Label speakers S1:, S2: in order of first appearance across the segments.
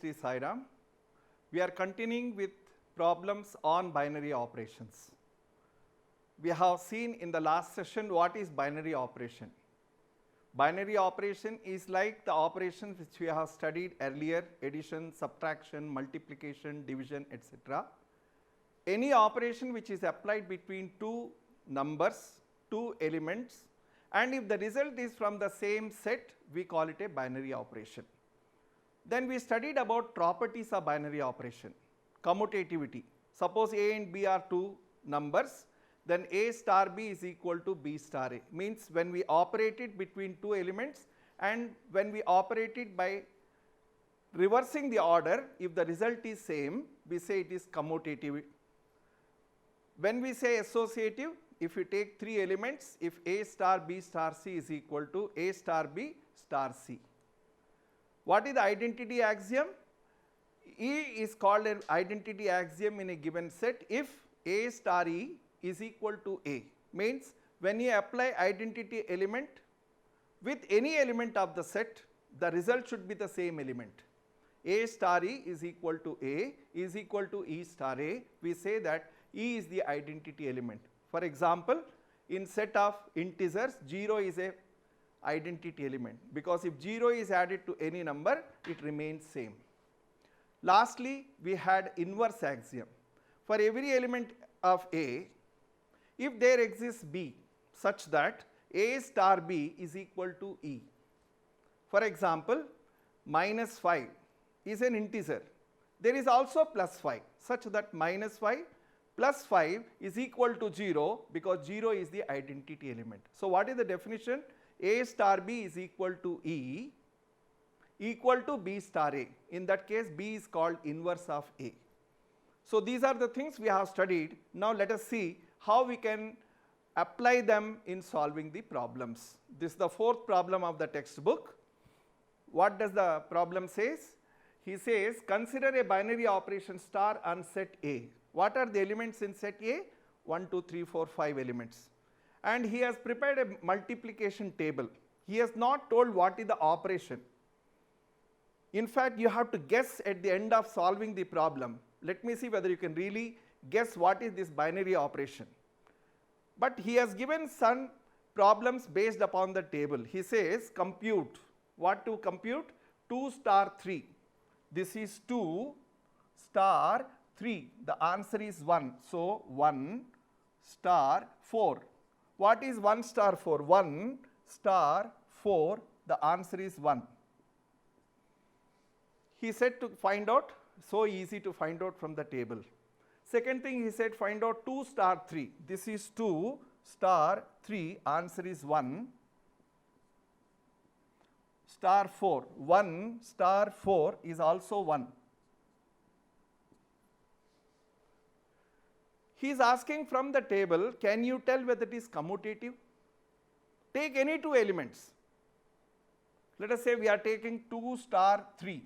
S1: Sri Sai Ram. We are continuing with problems on binary operations. We have seen in the last session what is binary operation. Binary operation is like the operations which we have studied earlier: addition, subtraction, multiplication, division, etc. Any operation which is applied between two numbers, two elements, and if the result is from the same set, we call it a binary operation. Then we studied about properties of binary operation. Commutativity. Suppose A and B are two numbers, then A star B is equal to B star A. Means when we operate it between two elements, and when we operate it by reversing the order, if the result is same, we say it is commutative. When we say associative, if you take three elements, if A star B star C is equal to A star B star C. What is the identity axiom? E is called an identity axiom in a given set if A star E is equal to A. Means when you apply identity element with any element of the set, the result should be the same element. A star E is equal to A is equal to E star A. We say that E is the identity element. For example, in set of integers, 0 is a identity element, because if 0 is added to any number, it remains same. Lastly, we had inverse axiom. For every element of A, if there exists B such that A star B is equal to E. For example, minus 5 is an integer. There is also plus 5 such that minus 5 plus 5 is equal to 0, because 0 is the identity element. So what is the definition? A star B is equal to E equal to B star A. In that case, B is called inverse of A. So these are the things we have studied. Now let us see how we can apply them in solving the problems. This is the fourth problem of the textbook. What does the problem says? He says, consider a binary operation star on set A. What are the elements in set A? 1, 2, 3, 4, 5 elements. And he has prepared a multiplication table. He has not told what is the operation. In fact, you have to guess at the end of solving the problem. Let me see whether you can really guess what is this binary operation. But he has given some problems based upon the table. He says compute. What to compute? 2 star 3. This is 2 star 3. The answer is 1. So 1 star 4. What is 1 star 4? 1 star 4. The answer is 1. He said to find out, so easy to find out from the table. Second thing, he said find out 2 star 3. This is 2 star 3. Answer is 1 star 4. 1 star 4 is also 1. He is asking from the table, can you tell whether it is commutative? Take any two elements. Let us say we are taking 2 star 3.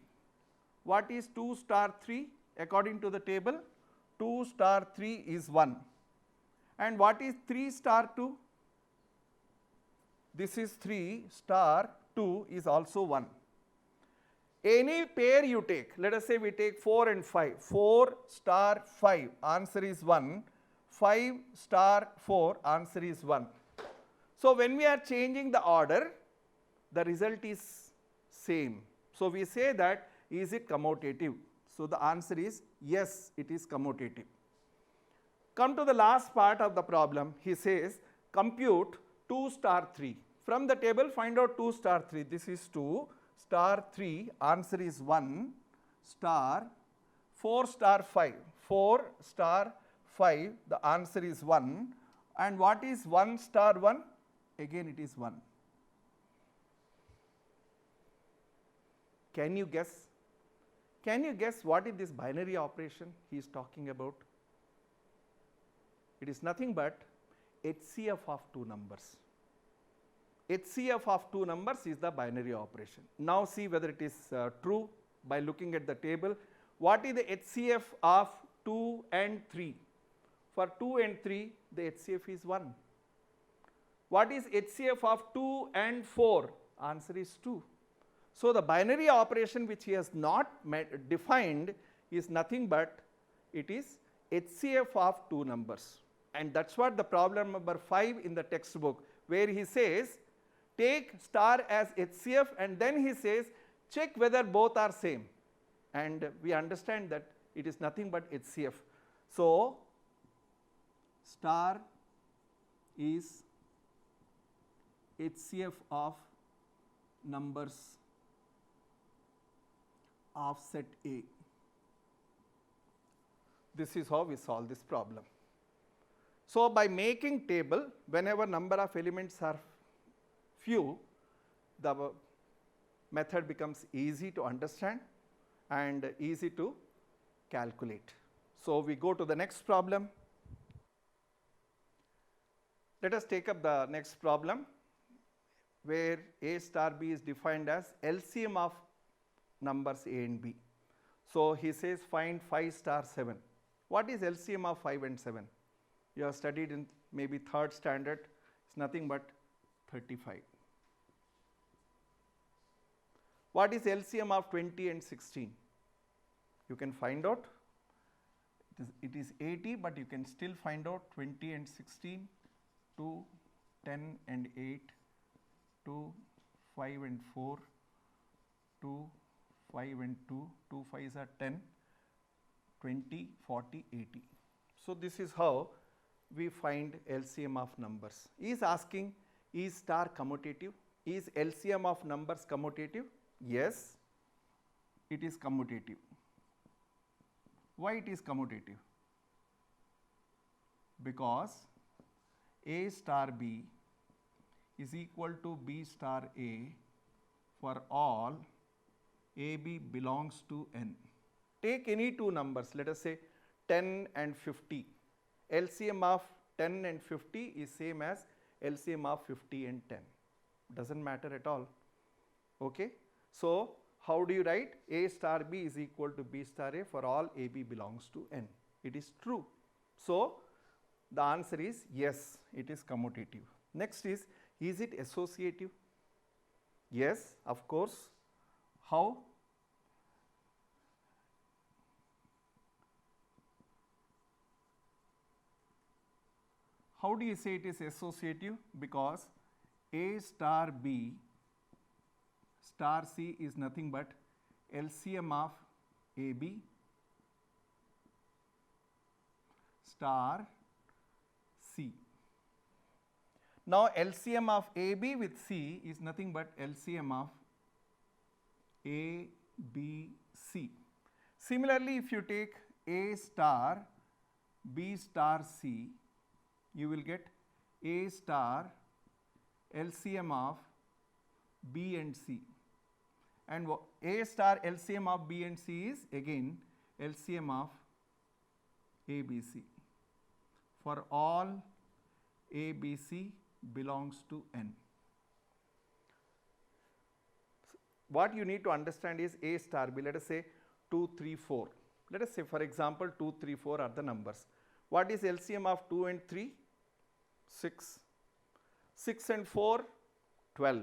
S1: What is 2 star 3 according to the table? 2 star 3 is 1. And what is 3 star 2? This is 3 star 2 is also 1. Any pair you take, let us say we take 4 and 5. 4 star 5, answer is 1. 5 star 4, answer is 1. So when we are changing the order, the result is same. So we say that, is it commutative? So the answer is yes, it is commutative. Come to the last part of the problem. He says compute 2 star 3. From the table find out 2 star 3. This is 2 star 3. Answer is 1 star 4 star 5. 4 star 5. The answer is 1. And what is 1 star 1? Again it is 1. Can you guess? Can you guess what is this binary operation he is talking about? It is nothing but HCF of two numbers. HCF of two numbers is the binary operation. Now see whether it is true by looking at the table. What is the HCF of 2 and 3? For 2 and 3, the HCF is 1. What is HCF of 2 and 4? Answer is 2. So, the binary operation which he has not defined is nothing but it is HCF of two numbers, and that is what the problem number 5 in the textbook, where he says take star as HCF and then he says check whether both are same, and we understand that it is nothing but HCF. So, star is HCF of numbers of set A. This is how we solve this problem. So, by making table, whenever number of elements are few, the method becomes easy to understand and easy to calculate. So, we go to the next problem. Let us take up the next problem, where A star B is defined as LCM of numbers A and B. So, he says find 5 star 7. What is LCM of 5 and 7? You have studied in maybe 3rd standard, it is nothing but 35. What is LCM of 20 and 16? You can find out, it is 80, but you can still find out 20 and 16, 2, 10 and 8, 2, 5 and 4, 2, 5 and 2, 2 5s are 10, 20, 40, 80. So, this is how we find LCM of numbers. He is asking, is star commutative? Is LCM of numbers commutative? Yes, it is commutative. Why it is commutative? Because A star B is equal to B star A for all AB belongs to N. Take any two numbers, let us say 10 and 50. LCM of 10 and 50 is same as LCM of 50 and 10. Doesn't matter at all. Okay. So, how do you write? A star B is equal to B star A for all AB belongs to N. It is true. So, the answer is yes, it is commutative. Next is it associative? Yes, of course. How? How do you say it is associative? Because A star B star C is nothing but LCM of AB star C. Now, LCM of AB with C is nothing but LCM of A, B, C. Similarly, if you take A star B star C, you will get A star LCM of B and C, and A star LCM of B and C is again LCM of ABC for all ABC belongs to N. What you need to understand is A star B, let us say 2, 3, 4. Let us say for example 2, 3, 4 are the numbers. What is LCM of 2 and 3? 6. 6 and 4, 12.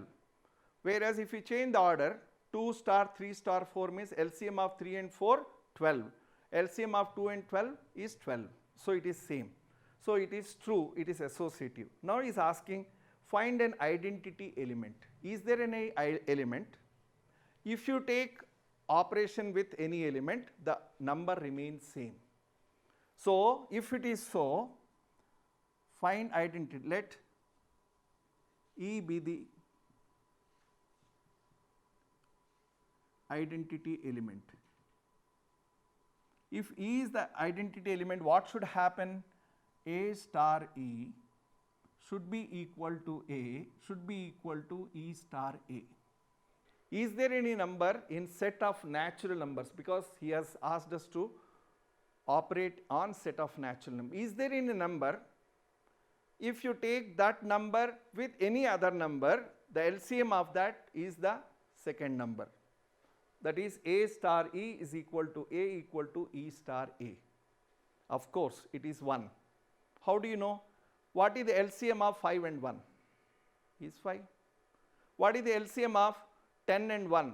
S1: Whereas if we change the order, 2 star 3 star 4 means LCM of 3 and 4, 12. LCM of 2 and 12 is 12. So, it is same. So, it is true, it is associative. Now, he is asking find an identity element. Is there any element? If you take operation with any element, the number remains same. So, if it is so, find identity. Let E be the identity element. If E is the identity element, what should happen? A star E should be equal to A, should be equal to E star A. Is there any number in set of natural numbers? Because he has asked us to operate on set of natural numbers. Is there any number? If you take that number with any other number, the LCM of that is the second number. That is A star E is equal to A equal to E star A. Of course, it is 1. How do you know? What is the LCM of 5 and 1? Is 5. What is the LCM of 10 and 1,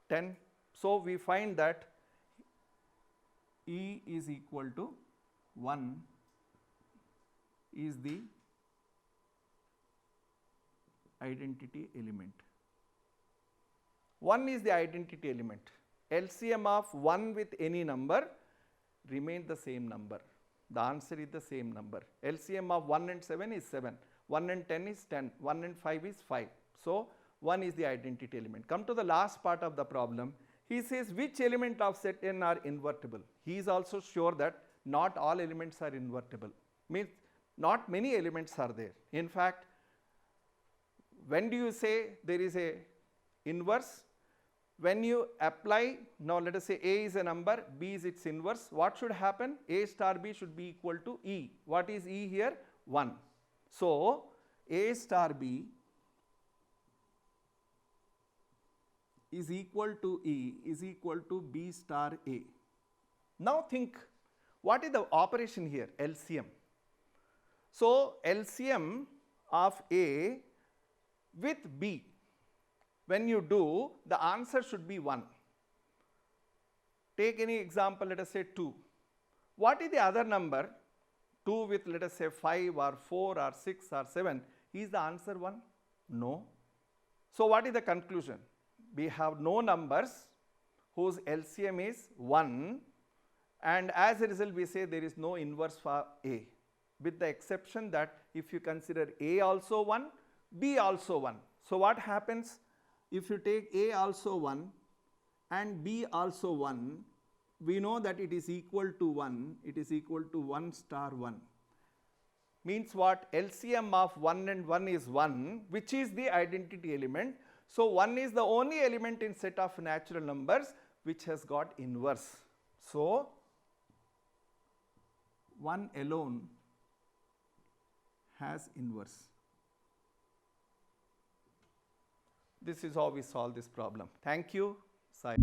S1: 10. So we find that E is equal to 1 is the identity element. 1 is the identity element. LCM of 1 with any number remain the same number. The answer is the same number. LCM of 1 and 7 is 7. 1 and 10 is 10. 1 and 5 is 5. So 1 is the identity element. Come to the last part of the problem. He says which element of set n are invertible. He is also sure that not all elements are invertible. Means not many elements are there. In fact, when do you say there is a inverse? When you apply, now let us say A is a number, B is its inverse, what should happen? A star B should be equal to E. What is E here? 1. So, A star B is equal to E is equal to B star A. Now think, what is the operation here? LCM. So, LCM of A with B, when you do, the answer should be 1. Take any example, let us say 2. What is the other number? 2 with let us say 5 or 4 or 6 or 7. Is the answer 1? No. So what is the conclusion? We have no numbers whose LCM is 1, and as a result we say there is no inverse for A, with the exception that if you consider A also 1, B also 1. So what happens? If you take A also 1 and B also 1, we know that it is equal to 1, it is equal to 1 star 1. Means what? LCM of 1 and 1 is 1, which is the identity element. So 1 is the only element in set of natural numbers which has got inverse. So 1 alone has inverse. This is how we solve this problem. Thank you. Sai.